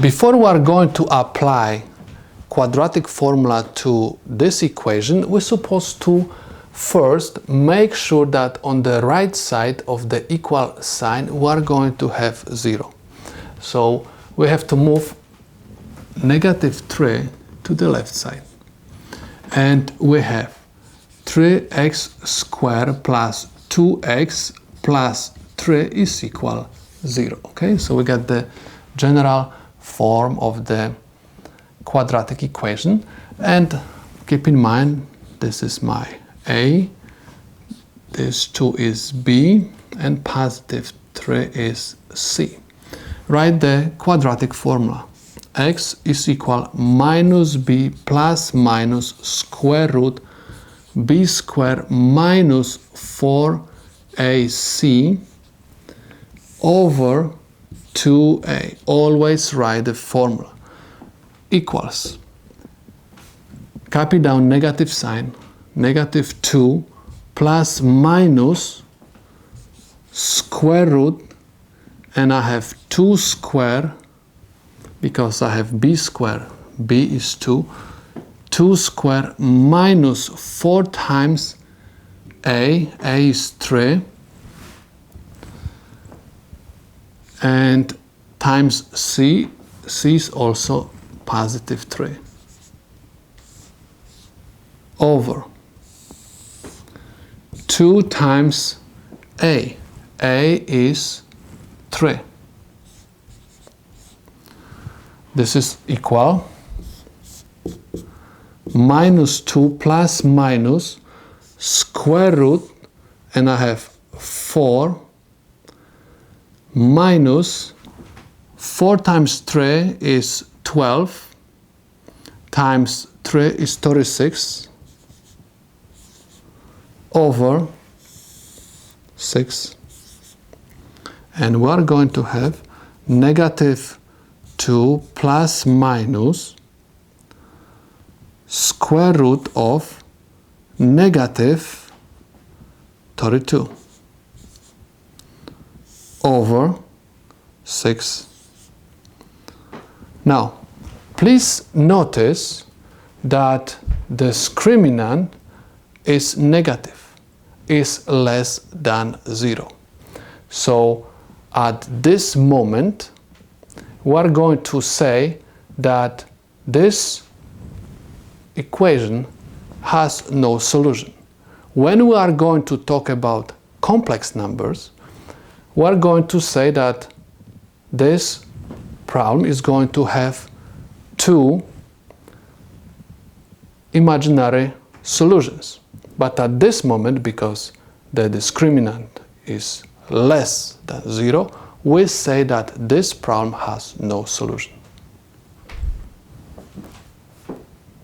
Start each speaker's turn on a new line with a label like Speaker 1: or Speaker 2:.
Speaker 1: Before we are going to apply quadratic formula to this equation, we're supposed to first make sure that on the right side of the equal sign we are going to have 0. So we have to move -3 to the left side. And we have 3x² plus 2x plus 3 is equal 0. Okay, so we get the general form of the quadratic equation. And keep in mind, this is my A, this 2 is B, and +3 is C. Write the quadratic formula. X is equal minus B plus minus square root B squared minus 4AC over 2A. Always write the formula. Equals. Copy down negative sign. -2 plus minus square root, and I have 2 square because I have B square. B is 2. 2 square minus 4 times A. A is 3. And times C. C is also +3. Over 2 times A. A is 3. This is equal -2 plus minus square root, and I have 4 minus 4 times 3 is 12 times 3 is 36 over 6, and we are going to have -2 plus minus square root of -32 over 6. Now, please notice that the discriminant is negative, is less than 0. So at this moment, we are going to say that this equation has no solution. When we are going to talk about complex numbers, we are going to say that this problem is going to have 2 imaginary solutions. But at this moment, because the discriminant is less than 0, we say that this problem has no solution.